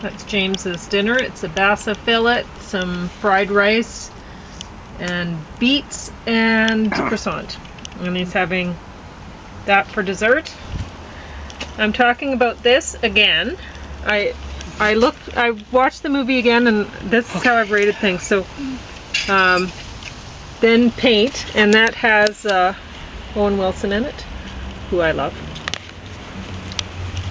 That's James's dinner. It's a Basa fillet, some fried rice, and beets and croissant. And he's having that for dessert. I'm talking about this again. I watched the movie again, and this is how I've rated things. So, then paint, and that has Owen Wilson in it, who I love.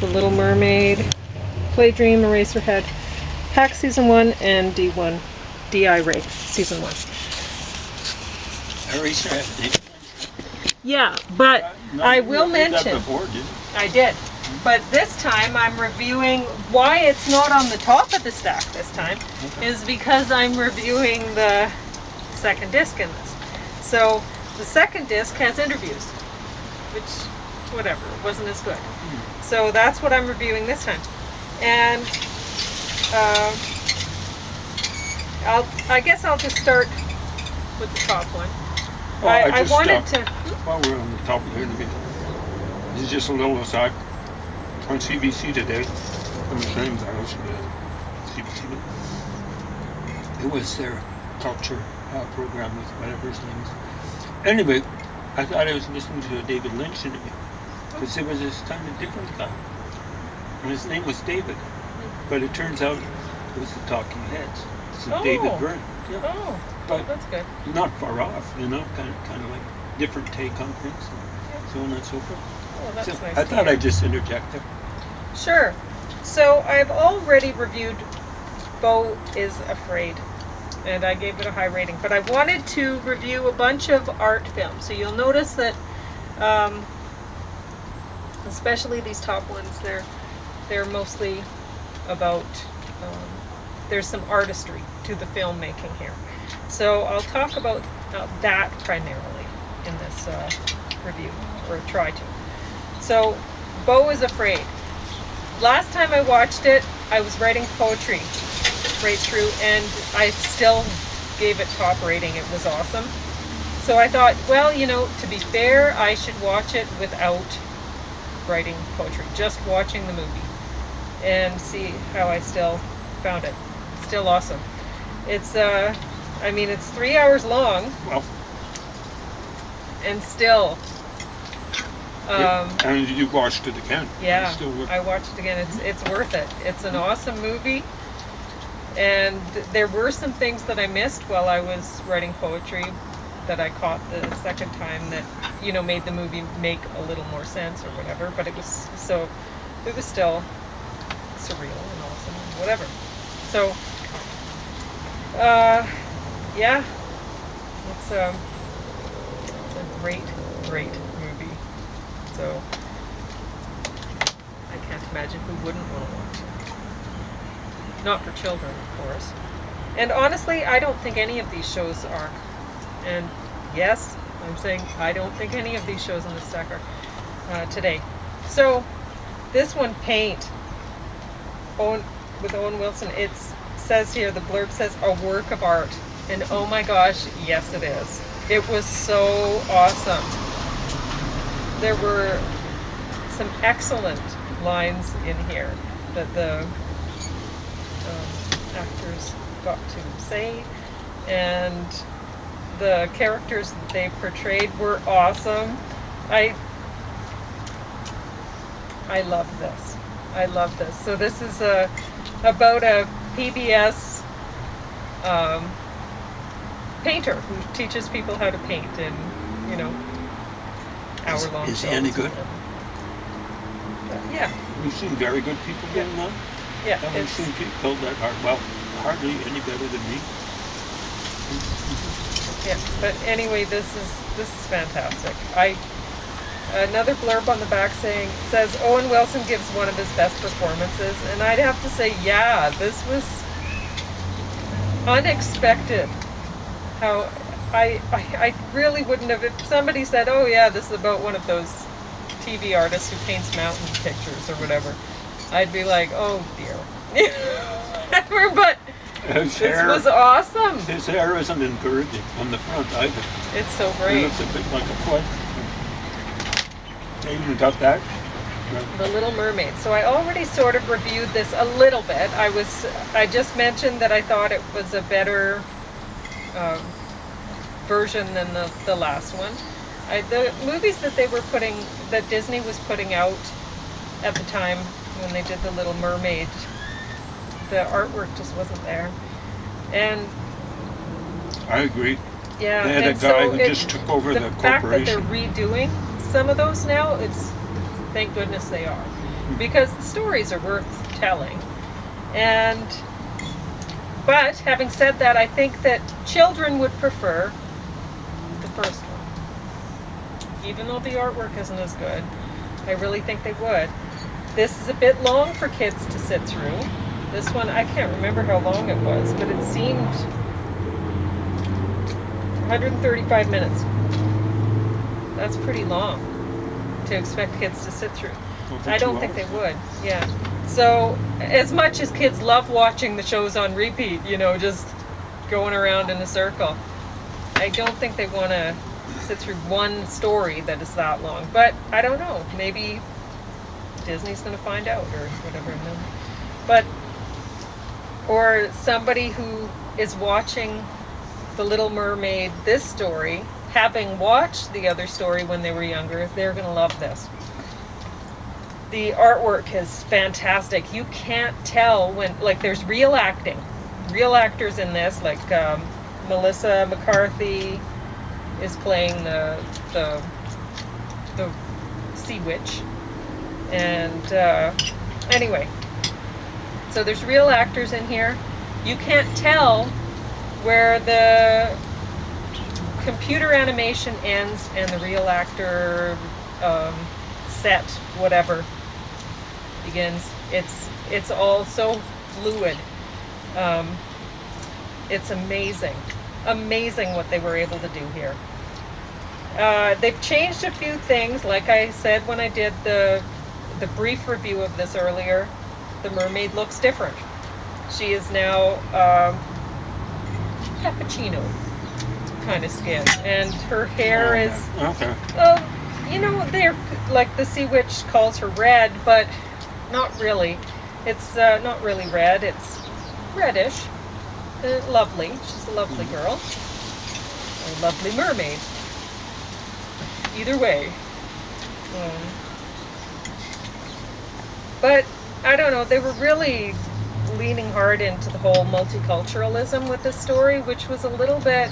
The Little Mermaid, Play Dream, Eraserhead, Hack Season 1, and D1, D.I. Ray Season 1. Eraserhead. Yeah, but I will mention. That before, didn't you? I did. But this time I'm reviewing why it's not on the top of the stack this time is because I'm reviewing the second disc in this. So the second disc has interviews, which, whatever, it wasn't as good. So that's what I'm reviewing this time. And I guess I'll just start with the top one. Well, I wanted to... While we're on the top of the interview, this is just a little aside. On CBC today, I'm ashamed I listened to CBC. It was their culture program with whatever his name is. Anyway, I thought I was listening to a David Lynch interview because there was this kind of different guy, and his name was David, but it turns out it was the Talking Heads. So David Byrne. Yeah. Oh, but that's good. Not far off, kind of like different take on things, and so on and so forth. Oh, that's so nice. I thought I'd just interject there. Sure. So I've already reviewed Beau is Afraid, and I gave it a high rating. But I wanted to review a bunch of art films. So you'll notice that, especially these top ones, they're mostly about. There's some artistry to the filmmaking here. So I'll talk about that primarily in this review, or try to. So, Beau is Afraid. Last time I watched it, I was writing poetry right through, and I still gave it top rating. It was awesome. So I thought, well, to be fair, I should watch it without writing poetry, just watching the movie, and see how I still found it. Still awesome. It's, it's 3 hours long. Well. And still... and you watched it again. Yeah, I watched it again. It's worth it. It's an awesome movie, and there were some things that I missed while I was writing poetry that I caught the second time that made the movie make a little more sense or whatever. But it was still surreal and awesome and whatever. So, yeah, it's a great movie. So I can't imagine who wouldn't want to watch it. Not for children, of course. And honestly, I don't think any of these shows are. And yes, I'm saying I don't think any of these shows on the stack are today. So this one, Paint, with Owen Wilson, it says here, the blurb says, a work of art. And oh my gosh, yes it is. It was so awesome. There were some excellent lines in here that the actors got to say, and the characters that they portrayed were awesome. I love this. I love this. So this is about a PBS painter who teaches people how to paint in, hour-long shows. Is he any good? Yeah. We've seen very good people getting on. Yeah. We've seen people that are, well, hardly any better than me. Yeah, but anyway, this is fantastic. Another blurb on the back says Owen Wilson gives one of his best performances, and I'd have to say, yeah, this was unexpected. How I really wouldn't have, if somebody said, oh yeah, this is about one of those TV artists who paints mountain pictures or whatever, I'd be like, oh dear. But this was awesome. His hair isn't encouraging on the front either. It's so great. It looks a bit like a foot. They even got that. The Little Mermaid. So I already sort of reviewed this a little bit. I just mentioned that I thought it was a better um, version than the last one. The movies that Disney was putting out at the time when they did the Little Mermaid, the artwork just wasn't there. And I agree. yeah, They had a and guy so who just took over the fact that they're corporation. redoing some of those now, it's thank goodness they are, because the stories are worth telling. And but having said that, I think that children would prefer the first one, even though the artwork isn't as good. I really think they would. This is a bit long for kids to sit through. This one, I can't remember how long it was, but it seemed 135 minutes. That's pretty long to expect kids to sit through. Over I don't 2 think they hours. would. Yeah. So, as much as kids love watching the shows on repeat, just going around in a circle, I don't think they want to sit through one story that is that long. But I don't know. Maybe Disney's going to find out or whatever. But, or somebody who is watching The Little Mermaid, this story, having watched the other story when they were younger, they're going to love this. The artwork is fantastic. You can't tell when, like, there's real acting, real actors in this, like Melissa McCarthy is playing the sea witch, and anyway, so there's real actors in here. You can't tell where the computer animation ends and the real actor set whatever begins. It's all so fluid. It's amazing what they were able to do here. They've changed a few things. Like I said when I did the brief review of this earlier, the mermaid looks different. She is now cappuccino kind of skin, and her hair is Okay. they're like the sea witch calls her red, but not really. It's not really red. It's reddish. Lovely. She's a lovely girl. A lovely mermaid. Either way. But I don't know. They were really leaning hard into the whole multiculturalism with this story, which was a little bit.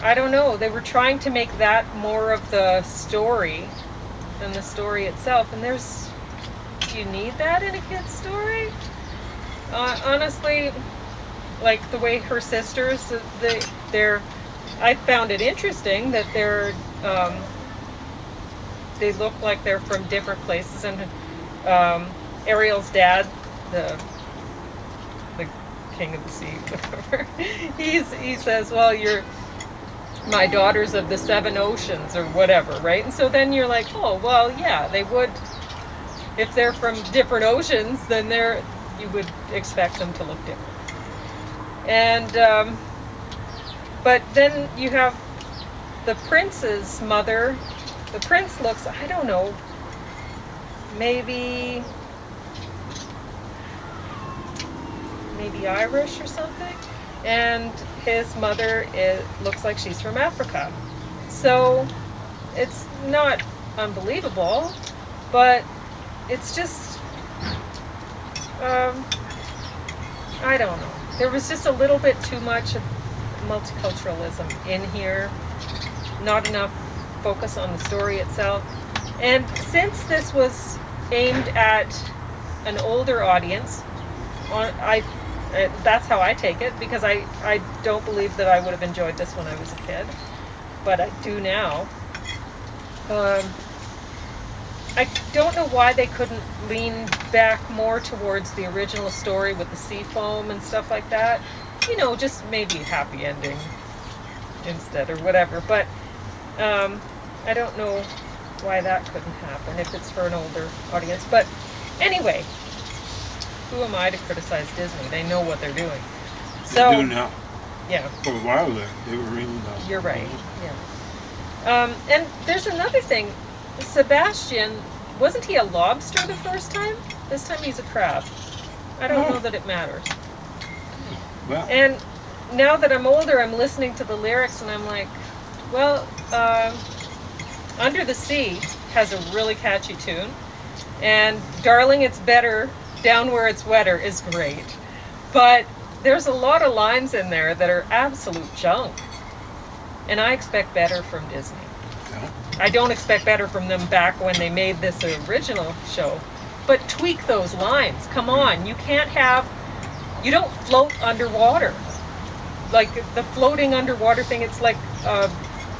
I don't know. They were trying to make that more of the story than the story itself. And do you need that in a kid's story? Honestly, like the way her sisters, I found it interesting that they look like they're from different places. And Ariel's dad, the king of the sea, whatever, he says, well, you're my daughters of the seven oceans or whatever, right? And so then you're like, oh, well, yeah, they would, if they're from different oceans, then you would expect them to look different. And but then you have the prince's mother. The prince looks, I don't know, maybe Irish or something, and his mother looks like she's from Africa. So it's not unbelievable, but it's just I don't know. There was just a little bit too much of multiculturalism in here, not enough focus on the story itself. And since this was aimed at an older audience, that's how I take it, because I don't believe that I would have enjoyed this when I was a kid, but I do now. I don't know why they couldn't lean back more towards the original story with the sea foam and stuff like that. Just maybe a happy ending instead or whatever. But I don't know why that couldn't happen if it's for an older audience. But anyway, who am I to criticize Disney? They know what they're doing. So, They do now. Yeah. For a while there, they were really not. You're right. Yeah. And there's another thing. Sebastian wasn't he a lobster the first time? This time he's a crab. I don't Oh. know that it matters. Well, And now that I'm older, I'm listening to the lyrics and I'm like, well, Under the Sea has a really catchy tune. And Darling, It's Better, Down Where It's Wetter is great. But there's a lot of lines in there that are absolute junk. And I expect better from Disney. yeah. I don't expect better from them back when they made this original show. But tweak those lines. Come on. You don't float underwater. Like the floating underwater thing, it's like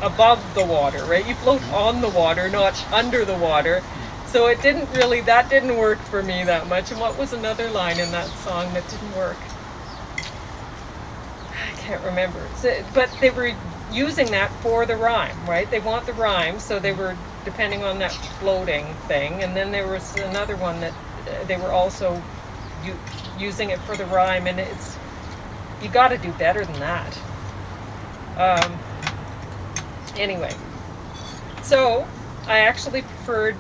above the water, right? You float on the water, not under the water. So that didn't work for me that much. And what was another line in that song that didn't work? I can't remember. But they were using that for the rhyme, right? They want the rhyme, so they were depending on that floating thing. And then there was another one that they were also using it for the rhyme, and you got to do better than that. Anyway, so I actually preferred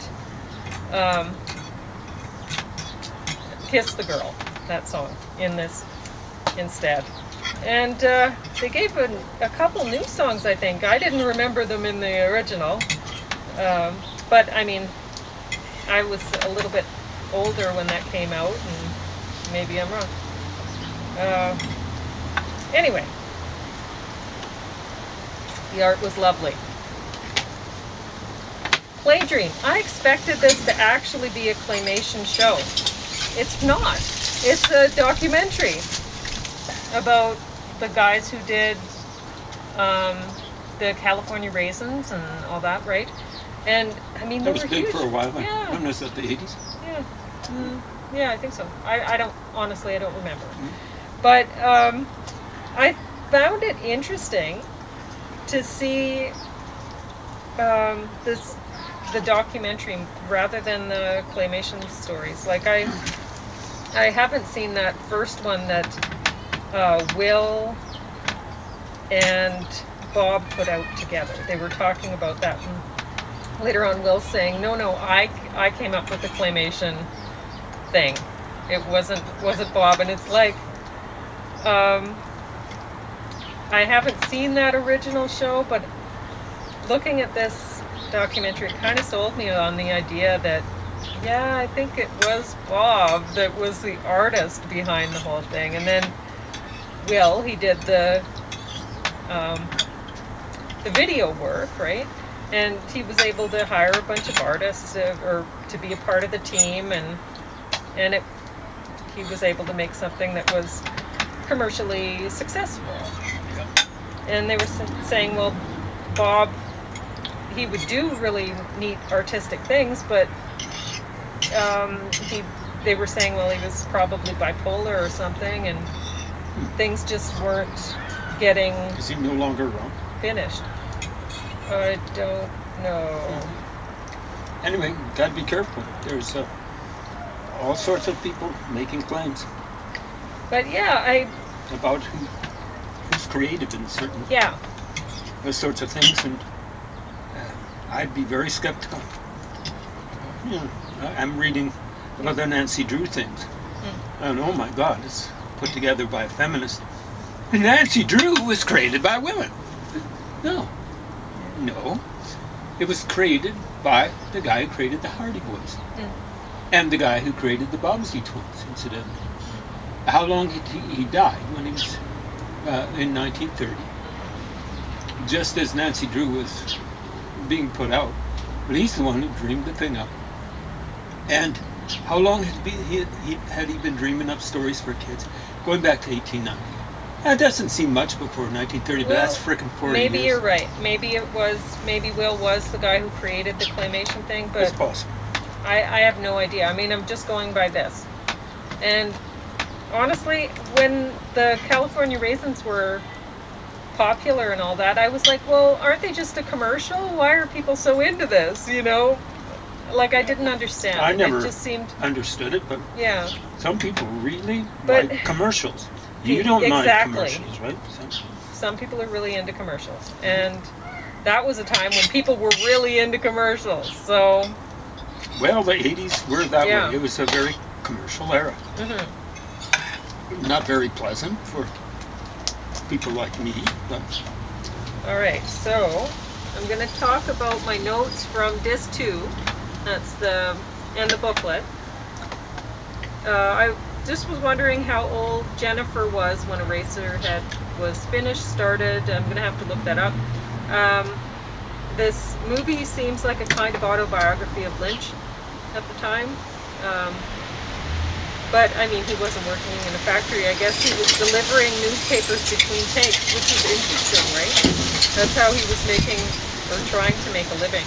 Kiss the Girl, that song, in this instead. And they gave a couple new songs, I think. I didn't remember them in the original. But, I mean, I was a little bit older when that came out, and maybe I'm wrong. Anyway, the art was lovely. Playdream. I expected this to actually be a claymation show. It's not. It's a documentary about the guys who did the California Raisins and all that, right? And I mean, they That was were big huge. for a while. Yeah. When was that, the 80s? Yeah. Yeah, I think so. I don't, honestly, I don't remember. Mm-hmm. But I found it interesting to see the documentary rather than the claymation stories. Like I haven't seen that first one that Will and Bob put out together. They were talking about that, and later on Will's saying, no, I came up with the claymation thing. It wasn't Bob. And it's like, I haven't seen that original show, but looking at this documentary, it kind of sold me on the idea that, yeah, I think it was Bob that was the artist behind the whole thing. And then Will, he did the video work, right? And he was able to hire a bunch of artists or to be a part of the team, and he was able to make something that was commercially successful. And they were saying, well, Bob, he would do really neat artistic things, but they were saying, well, he was probably bipolar or something, and things just weren't getting Is he no longer around? finished. I don't know. Anyway, gotta be careful. There's all sorts of people making claims But yeah, about who's creative in certain yeah. those sorts of things, and I'd be very skeptical. I'm reading about the Nancy Drew things, and oh my God, it's put together by a feminist. And Nancy Drew was created by women. No, it was created by the guy who created the Hardy Boys, and the guy who created the Bobbsey twins, incidentally. How long did he died when he was in 1930? Just as Nancy Drew was being put out, but he's the one who dreamed the thing up. And how long had he been dreaming up stories for kids? Going back to 1890. That doesn't seem much before 1930, but that's frickin' 40 Maybe years. you're right. Maybe Will was the guy who created the claymation thing, but It's possible. I have no idea. I mean, I'm just going by this. And honestly, when the California Raisins were popular and all that, I was like, well, aren't they just a commercial? Why are people so into this, you know? Like, I didn't understand. I never It just seemed, understood it, but yeah. some people really But- like commercials. You don't mind Exactly. commercials, right? Some people are really into commercials. And that was a time when people were really into commercials. So, Well, the 80s were that Yeah. way. It was a very commercial era. Mm-hmm. Not very pleasant for people like me, but All right, so I'm going to talk about my notes from Disc 2. That's and the booklet. I just was wondering how old Jennifer was when Eraserhead was started. I'm going to have to look that up. This movie seems like a kind of autobiography of Lynch at the time. But, I mean, he wasn't working in a factory. I guess he was delivering newspapers between takes, which is interesting, right? That's how he was making, or trying to make a living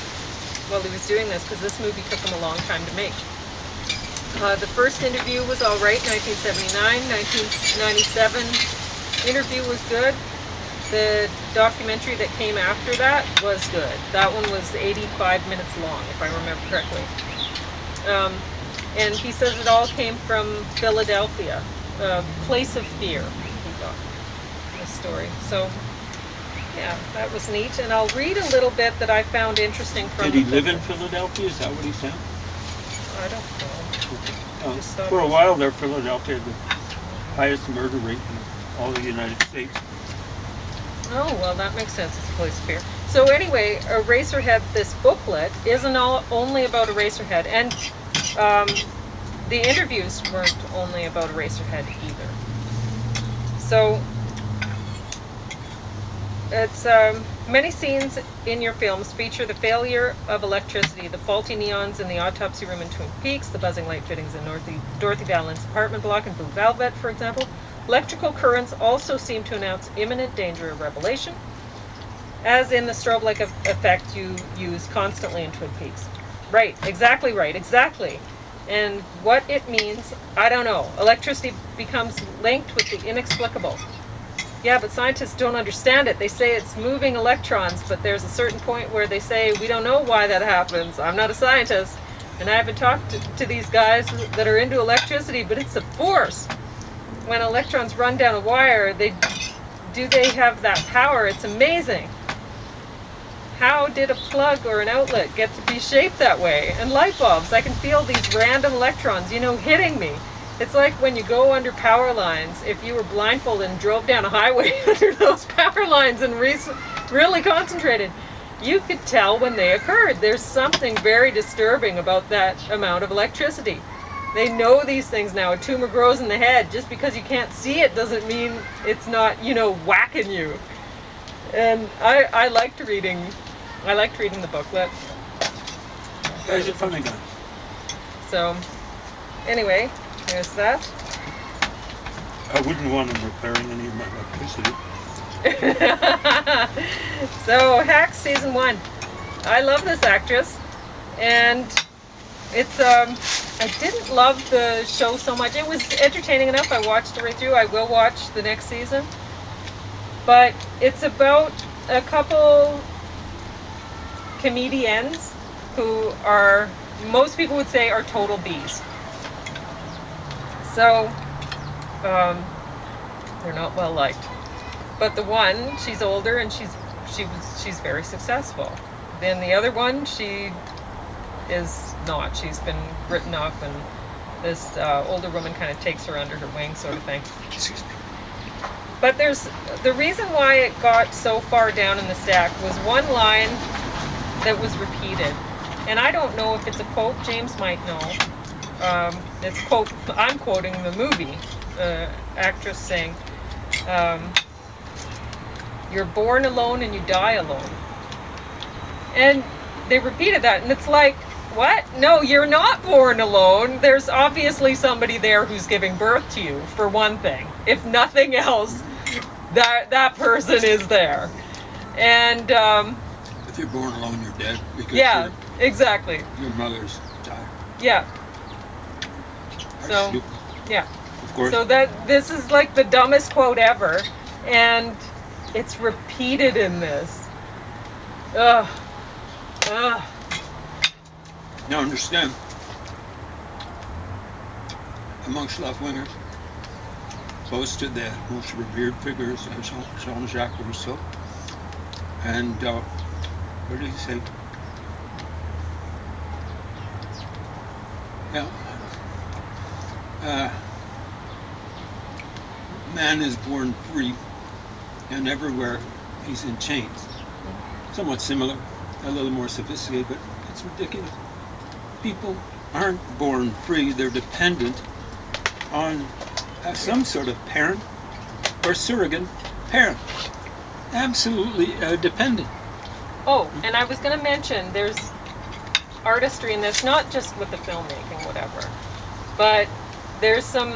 while he was doing this, because this movie took him a long time to make. The first interview was all right, 1979. 1997 interview was good. The documentary that came after that was good. That one was 85 minutes long, if I remember correctly. And he says it all came from Philadelphia, a place of fear, he thought, the story. So, yeah, that was neat. And I'll read a little bit that I found interesting from did he live in Philadelphia? Is that what he said? I don't know. For a while there, Philadelphia had the highest murder rate in all the United States. Oh, well, that makes sense. It's a place of fear. So anyway, Eraserhead, this booklet, isn't only about Eraserhead. And the interviews weren't only about Eraserhead either. So it's many scenes in your films feature the failure of electricity, the faulty neons in the autopsy room in Twin Peaks, the buzzing light fittings in Dorothy Vallon's apartment block in Blue Velvet, for example. Electrical currents also seem to announce imminent danger of revelation, as in the strobe-like effect you use constantly in Twin Peaks. Right, exactly. And what it means, I don't know. Electricity becomes linked with the inexplicable. Yeah, but scientists don't understand it. They say it's moving electrons, but there's a certain point where they say, we don't know why that happens. I'm not a scientist, and I haven't talked to these guys that are into electricity, but it's a force. When electrons run down a wire, they have that power? It's amazing. How did a plug or an outlet get to be shaped that way? And light bulbs, I can feel these random electrons, hitting me. It's like when you go under power lines, if you were blindfolded and drove down a highway under those power lines and really concentrated, you could tell when they occurred. There's something very disturbing about that amount of electricity. They know these things now. A tumor grows in the head. Just because you can't see it doesn't mean it's not, whacking you. And I liked reading the booklet. Guy's a funny guy. So, anyway, there's that. I wouldn't want him repairing any of my electricity. So, Hacks Season 1. I love this actress. And it's, I didn't love the show so much. It was entertaining enough. I watched it right through. I will watch the next season. But it's about a couple comedians who are, most people would say, are total Bs. So, they're not well liked. But the one, she's older and she's very successful. Then the other one, she is not. She's been written off, and this older woman kind of takes her under her wing, sort of thing. Excuse me. But there's the reason why it got so far down in the stack was one line that was repeated, and I don't know if it's a quote. James might know. It's quote. I'm quoting the movie. Actress saying, "You're born alone and you die alone." And they repeated that, and it's like, what? No, you're not born alone. There's obviously somebody there who's giving birth to you, for one thing. If nothing else, that person is there. And if you're born alone, you're dead. Because exactly. Your mother's died. Yeah. So, yeah. Of course. So this is like the dumbest quote ever, and it's repeated in this. Ugh. Now understand, amongst left-wingers, close to the most revered figures of Jean-Jacques Rousseau, and what did he say? Now, man is born free, and everywhere he's in chains. Somewhat similar, a little more sophisticated, but it's ridiculous. People aren't born free, they're dependent on some sort of parent or surrogate parent. Absolutely dependent. Oh, and I was going to mention, there's artistry in this, not just with the filmmaking, whatever, but there's some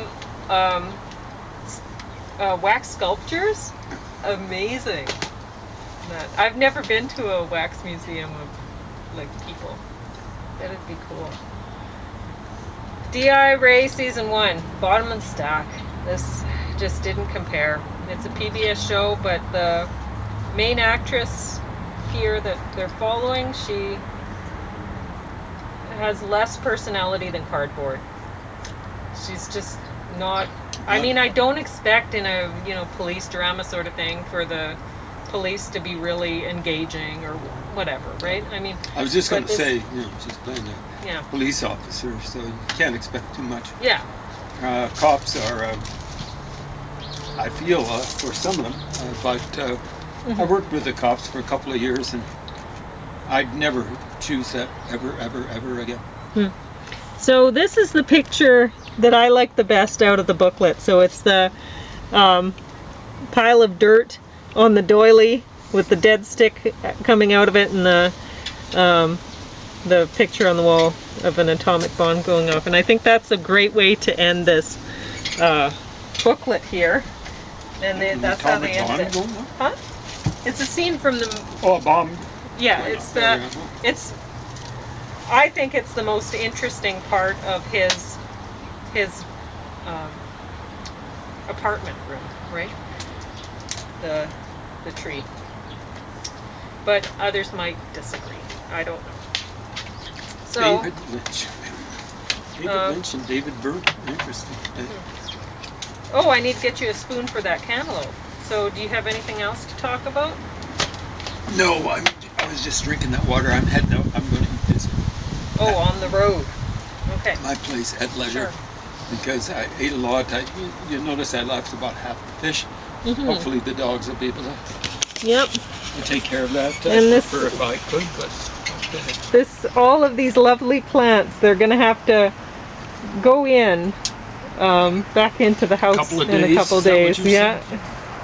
wax sculptures. Amazing. I've never been to a wax museum of like people. That'd be cool. D.I. Ray Season 1, bottom of the stack. This just didn't compare. It's a PBS show, but the main actress here that they're following, she has less personality than cardboard. She's just not. I mean, I don't expect in a police drama sort of thing for the police to be really engaging or whatever, right? I mean, I was just going to say, she's playing yeah. a police officer, so you can't expect too much. Yeah. Cops are, I feel, for some of them, but I worked with the cops for a couple of years, and I'd never choose that ever again. So this is the picture that I like the best out of the booklet. So it's the pile of dirt on the doily with the dead stick coming out of it, and the picture on the wall of an atomic bomb going off. And I think that's a great way to end this booklet here. And that's how they end it. Huh? It's a scene from the. Oh, a bomb. Yeah, it's. I think it's the most interesting part of his apartment room, right? The tree. But others might disagree. I don't know. So David Lynch and David Byrne. Interesting. Oh, I need to get you a spoon for that cantaloupe. So do you have anything else to talk about? No, I was just drinking that water. I'm heading out. I'm going to eat this. Oh, on the road. Okay. My place at leisure. Sure. Because I ate a lot. You notice I left about half the fish. Hopefully the dogs will be able to take care of that. And I prefer if I could, but all of these lovely plants, they're going to have to go in back into the house in a couple days. Yeah.